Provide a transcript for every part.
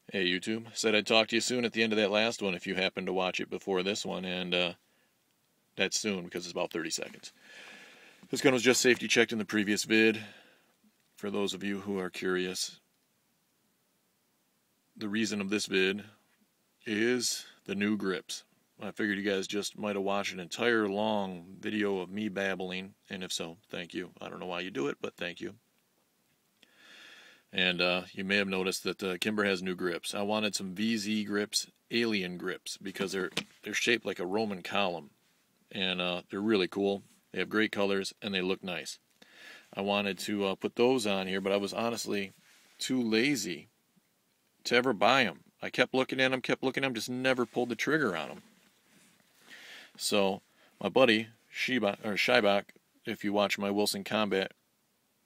Hey YouTube, said I'd talk to you soon at the end of that last one if you happen to watch it before this one, and that's soon because it's about 30 seconds. This gun was just safety checked in the previous vid. For those of you who are curious, the reason of this vid is the new grips. I figured you guys just might have watched an entire long video of me babbling, and if so, thank you. I don't know why you do it, but thank you. And you may have noticed that Kimber has new grips. I wanted some VZ grips, alien grips, because they're shaped like a Roman column, and they're really cool. They have great colors and they look nice. I wanted to put those on here, but I was honestly too lazy to ever buy them. I kept looking at them, just never pulled the trigger on them. So my buddy Shybach, if you watch my Wilson Combat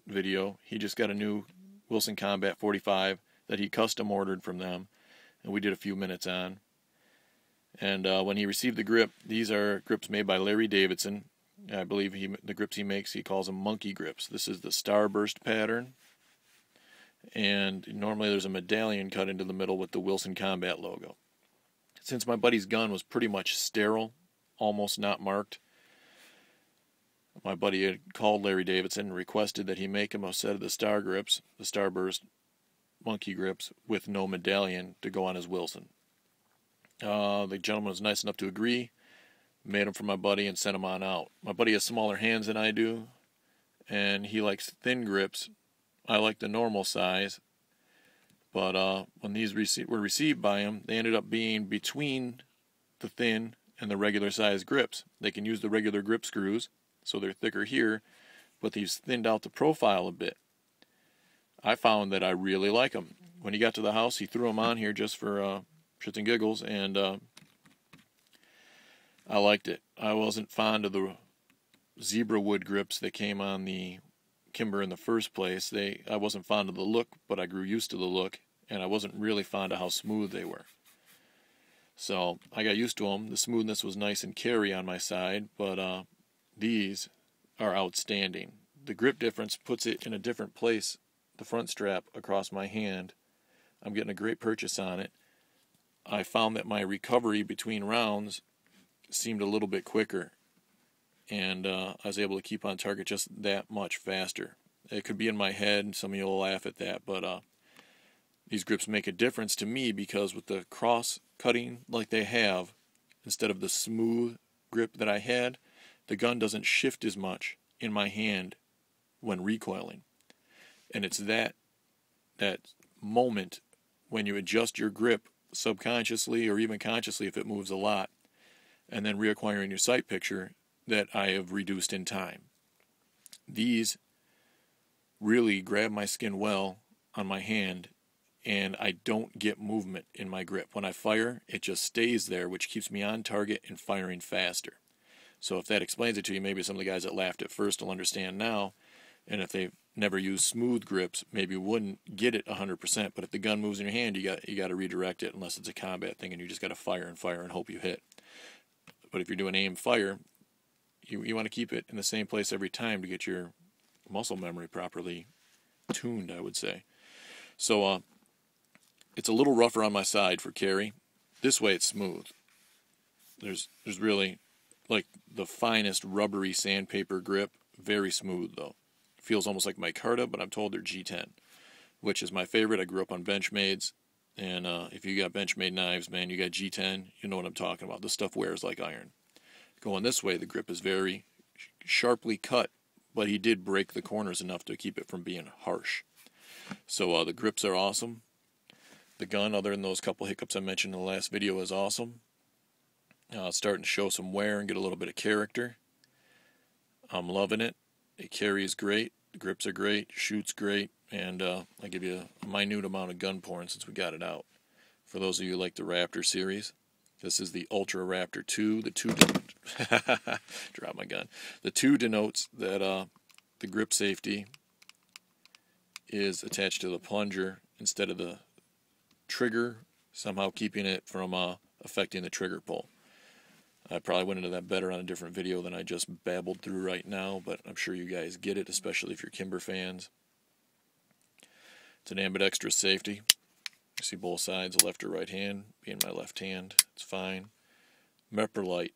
video, he just got a new Wilson Combat 45 that he custom ordered from them, and we did a few minutes on. And when he received the grip, these are grips made by Larry Davidson. I believe the grips he makes, he calls them monkey grips. This is the starburst pattern, and normally there's a medallion cut into the middle with the Wilson Combat logo. Since my buddy's gun was pretty much sterile, almost not marked, my buddy had called Larry Davidson and requested that he make him a set of the starburst monkey grips with no medallion to go on his Wilson. The gentleman was nice enough to agree, made them for my buddy and sent them on out. My buddy has smaller hands than I do, and he likes thin grips. I like the normal size, but when these were received by him, they ended up being between the thin and the regular size grips. They can use the regular grip screws, so they're thicker here, but these thinned out the profile a bit. I found that I really like them. When he got to the house, he threw them on here just for shits and giggles, and I liked it. I wasn't fond of the zebra wood grips that came on the Kimber in the first place. I wasn't fond of the look, but I grew used to the look, and I wasn't really fond of how smooth they were. So I got used to them. The smoothness was nice and carry on my side, but these are outstanding. The grip difference puts it in a different place, the front strap across my hand. I'm getting a great purchase on it. I found that my recovery between rounds seemed a little bit quicker, and I was able to keep on target just that much faster. It could be in my head, and some of you will laugh at that, but these grips make a difference to me because with the cross cutting like they have, instead of the smooth grip that I had, the gun doesn't shift as much in my hand when recoiling. And it's that moment when you adjust your grip subconsciously or even consciously if it moves a lot, and then reacquiring your sight picture, that I have reduced in time. These really grab my skin well on my hand, and I don't get movement in my grip. When I fire, it just stays there, which keeps me on target and firing faster. So if that explains it to you, maybe some of the guys that laughed at first will understand now, and if they've never used smooth grips, maybe wouldn't get it 100%, but if the gun moves in your hand, you got to redirect it, unless it's a combat thing and you just got to fire and hope you hit. But if you're doing aim fire, you want to keep it in the same place every time to get your muscle memory properly tuned, I would say. So it's a little rougher on my side for carry. This way it's smooth. There's really like the finest rubbery sandpaper grip, very smooth though. Feels almost like micarta, but I'm told they're G10, which is my favorite. I grew up on Benchmades, and if you got Benchmade knives, man, you got G10, you know what I'm talking about. This stuff wears like iron. Going this way, the grip is very sharply cut, but he did break the corners enough to keep it from being harsh. So the grips are awesome. The gun, other than those couple hiccups I mentioned in the last video, is awesome. It's starting to show some wear and get a little bit of character. I'm loving it. It carries great, the grips are great, shoots great, and I give you a minute amount of gun porn since we got it out. For those of you who like the Raptor series, this is the Ultra Raptor II. The 2 drop my gun. The 2 denotes that the grip safety is attached to the plunger instead of the trigger, somehow keeping it from affecting the trigger pull. I probably went into that better on a different video than I just babbled through right now, but I'm sure you guys get it, especially if you're Kimber fans. It's an ambidextrous safety. You see both sides, left or right hand. Being my left hand, it's fine. Meprolite,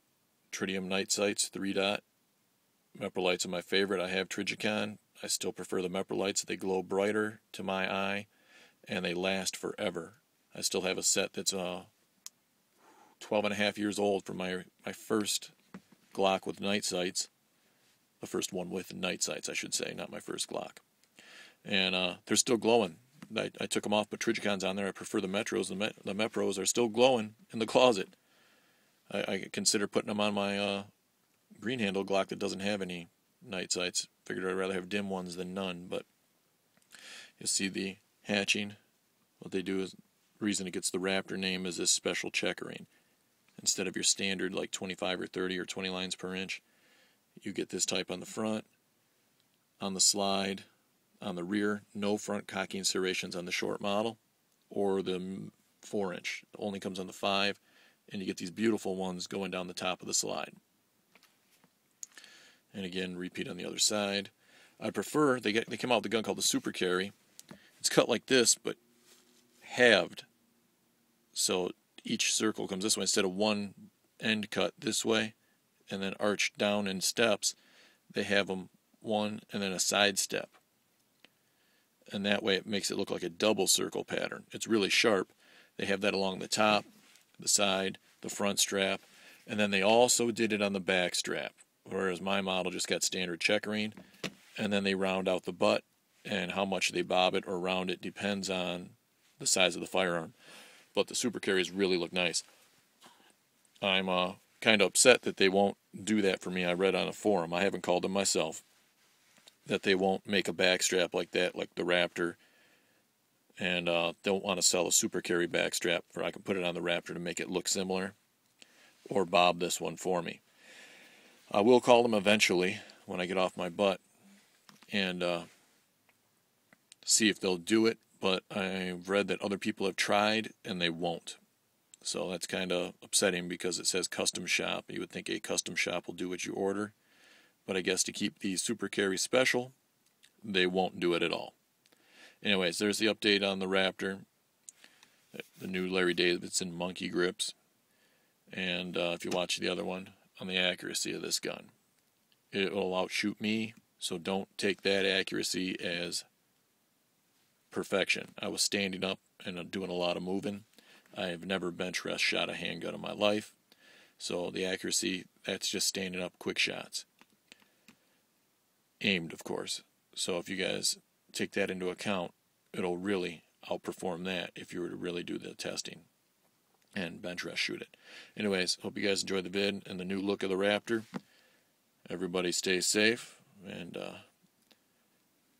tritium night sights, 3-dot. Meprolites are my favorite. I have Trigicon. I still prefer the Meprolites. They glow brighter to my eye, and they last forever. I still have a set that's 12 and a half years old from my first Glock with night sights. The first one with night sights, I should say, not my first Glock. And they're still glowing. I took them off, but Trigicon's on there. I prefer the Metros. The Mepros are still glowing in the closet. I consider putting them on my green handle Glock that doesn't have any night sights. Figured I'd rather have dim ones than none, but you'll see the hatching. What they do is, the reason it gets the Raptor name is this special checkering. Instead of your standard like 25 or 30 or 20 lines per inch, you get this type on the front, on the slide, on the rear. No front cocking serrations on the short model or the 4-inch. It only comes on the 5, and you get these beautiful ones going down the top of the slide. And again, repeat on the other side. I prefer, they come out with a gun called the Super Carry. It's cut like this, but halved. So each circle comes this way instead of one end cut this way and then arched down in steps. They have them one and then a side step. And that way it makes it look like a double circle pattern. It's really sharp. They have that along the top, the side, the front strap, and then they also did it on the back strap. Whereas my model just got standard checkering, and then they round out the butt, and how much they bob it or round it depends on the size of the firearm. But the Super Carries really look nice. I'm kind of upset that they won't do that for me. I read on a forum, I haven't called them myself, that they won't make a back strap like that, like the Raptor, and don't want to sell a Super Carry back strap where I can put it on the Raptor to make it look similar, or bob this one for me. I will call them eventually when I get off my butt and see if they'll do it, but I've read that other people have tried and they won't. So that's kind of upsetting because it says custom shop. You would think a custom shop will do what you order, but I guess to keep the Super Carry special, they won't do it at all. Anyways, there's the update on the Raptor, the new Larry Davidson monkey grips, and if you watch the other one, on the accuracy of this gun. It will outshoot me, so don't take that accuracy as perfection. I was standing up and doing a lot of moving. I have never bench rest shot a handgun in my life, so the accuracy, that's just standing up quick shots. Aimed, of course. So if you guys take that into account, it'll really outperform that if you were to really do the testing and bench rest shoot it. Anyways, hope you guys enjoyed the vid and the new look of the Raptor. Everybody stay safe and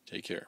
take care.